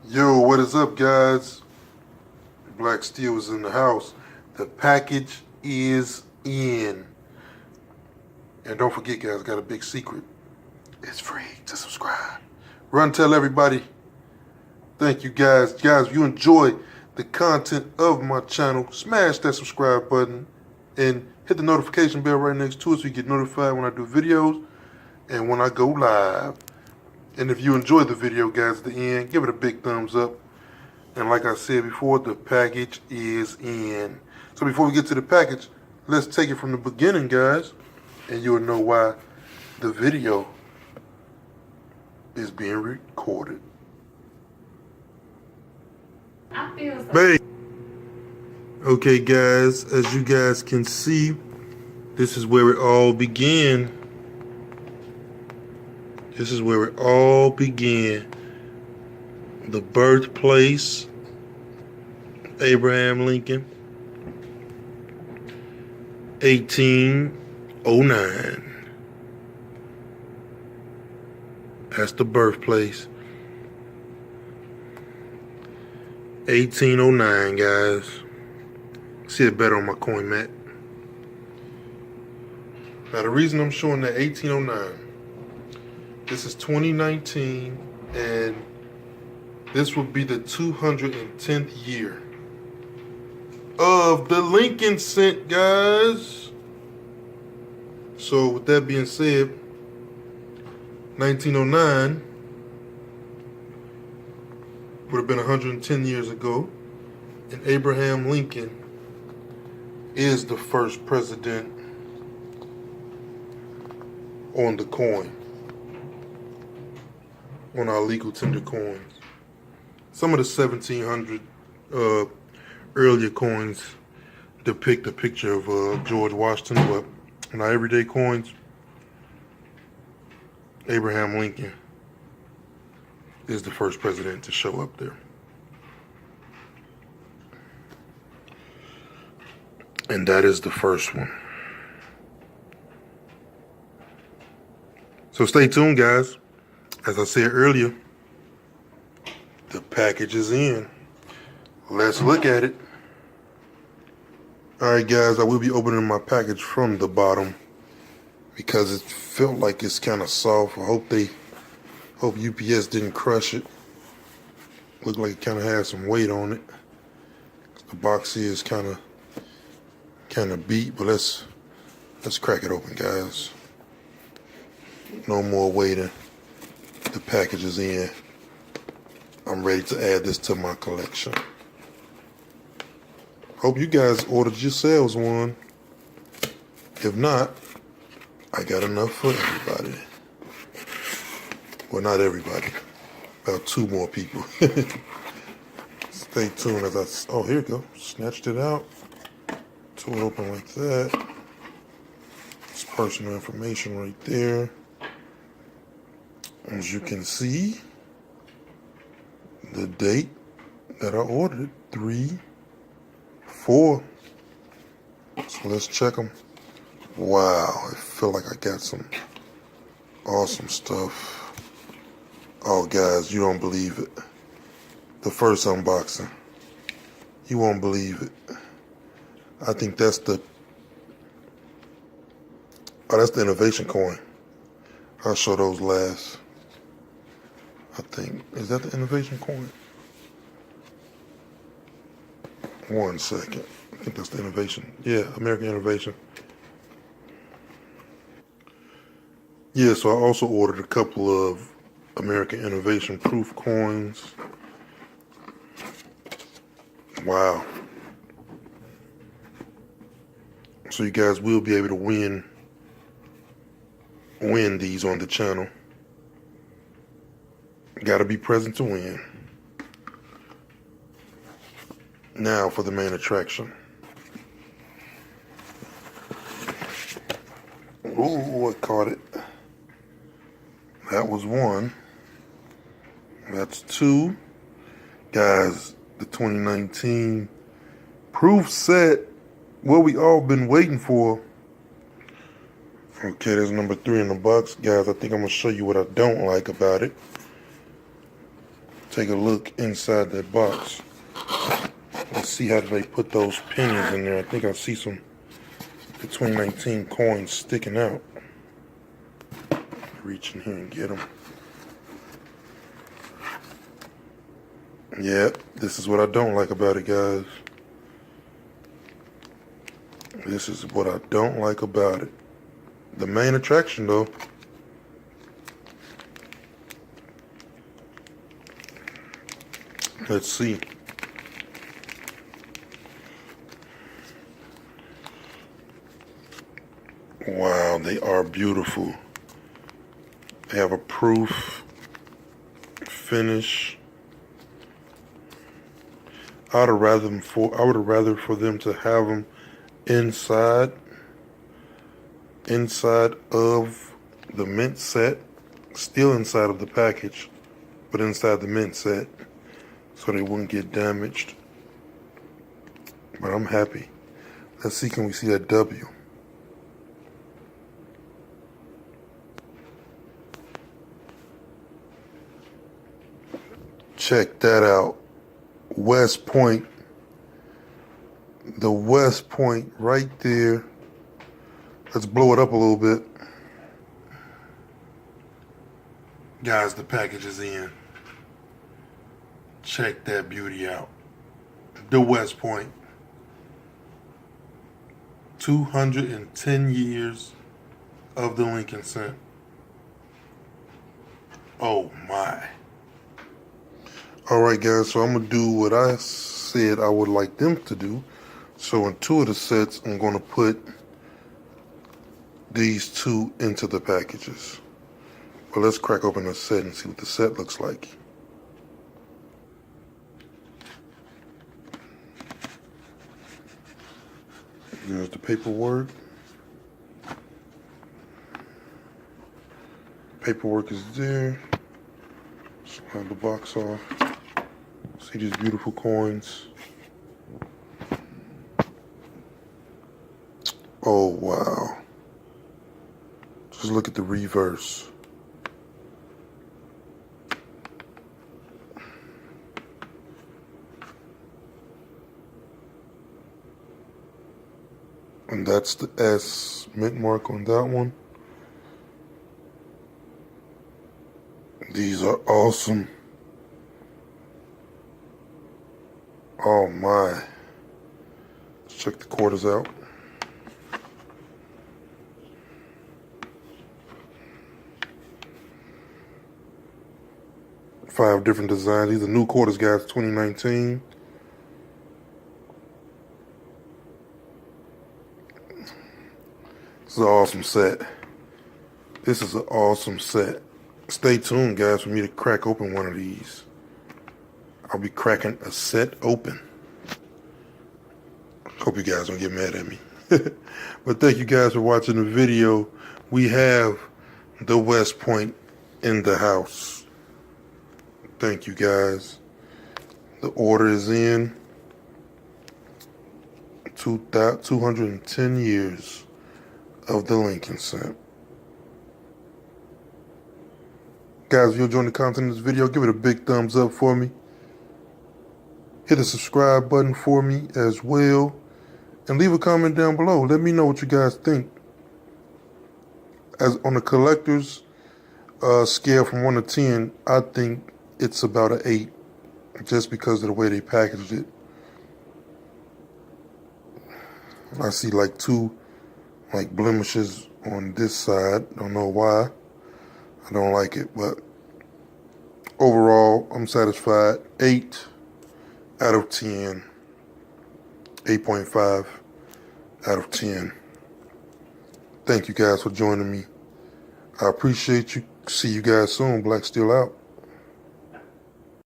Yo, what is up, guys? Black Steel is in the house. The package is in. And don't forget, guys, I got a big secret. It's free to subscribe. Run, tell everybody. Thank you, guys. Guys, if you enjoy the content of my channel, smash that subscribe button and hit the notification bell right next to it so you get notified when I do videos and when I go live. And if you enjoyed the video, guys, at the end, give it a big thumbs up. And like I said before, the package is in. So before we get to the package, let's take it from the beginning, guys. And you'll know why the video is being recorded. I feel so. Hey. Okay, guys, as you guys can see, this is where it all began. This is where it all began. The birthplace, Abraham Lincoln, 1809. That's the birthplace. 1809, guys. See it better on my coin mat. Now the reason I'm showing that 1809, this is 2019, and this will be the 210th year of the Lincoln cent, guys. So with that being said, 1909 would have been 110 years ago, and Abraham Lincoln is the first president on the coin, on our legal tender coins. Some of the 1700 earlier coins depict a picture of George Washington, but in our everyday coins, Abraham Lincoln is the first president to show up there. And that is the first one. So stay tuned, guys. As I said earlier, the package is in. Let's look at it. Alright, guys, I will be opening my package from the bottom because it felt like it's kind of soft. I hope UPS didn't crush it. Looked like it kind of had some weight on it. The box here is kind of beat, but let's crack it open, guys. No more waiting. The package is in. I'm ready to add this to my collection. Hope you guys ordered yourselves one. If not, I got enough for everybody. Well, not everybody. About 2 more people. Stay tuned as I... Oh, here we go. Snatched it out. Tore it open like that. It's personal information right there. As you can see, the date that I ordered, 3/4. So let's check them. Wow, I feel like I got some awesome stuff. Oh, guys, you don't believe it. The first unboxing. You won't believe it. I think that's the... Oh, that's the innovation coin. I'll show those last. I think, is that the innovation coin? 1 second. I think that's the innovation. Yeah, American Innovation. Yeah, so I also ordered a couple of American Innovation proof coins. Wow. So you guys will be able to win these on the channel. Gotta be present to win. Now for the main attraction. Ooh, I caught it. That was 1. That's 2. Guys, the 2019 proof set. What we all been waiting for. Okay, there's number 3 in the box. Guys, I think I'm gonna show you what I don't like about it. take a look inside that box. Let's see how they put those pennies in there. I think I see some the 2019 coins sticking out. Reach in here and get them. Yep, this is what I don't like about it, guys. This is what I don't like about it. The main attraction, though. Let's see. Wow, they are beautiful. They have a proof finish. I would have rather for them to have them inside of the mint set, still inside of the package, but inside the mint set, so they wouldn't get damaged. But I'm happy. Let's see, can we see that W? Check that out. West Point. The West Point right there. Let's blow it up a little bit. Guys, the package is in. Check that beauty out. The West Point. 210 years of the Lincoln cent. Oh my. Alright guys, so I'm going to do what I said I would like them to do. So in two of the sets, I'm going to put these two into the packages. But let's crack open the set and see what the set looks like. There's the paperwork. Paperwork is there. Slide the box off. See these beautiful coins. Oh, wow. Just look at the reverse. And that's the S mint mark on that one. These are awesome. Oh my. Let's check the quarters out. Five different designs. These are new quarters, guys, 2019. This is an awesome set. This is an awesome set. Stay tuned, guys, for me to crack open one of these. I'll be cracking a set open. Hope you guys don't get mad at me. But thank you guys for watching the video. We have the West Point in the house. Thank you guys. The order is in. 210 years of the Lincoln cent. Guys, if you're enjoying the content of this video, give it a big thumbs up for me. Hit the subscribe button for me as well. And leave a comment down below. Let me know what you guys think. As on the collector's scale from 1 to 10, I think it's about an 8. Just because of the way they packaged it. I see like 2 blemishes on this side. Don't know why. I don't like it, but overall, I'm satisfied. 8 out of 10. 8.5 out of 10. Thank you guys for joining me. I appreciate you. See you guys soon. BLKSTEEL out.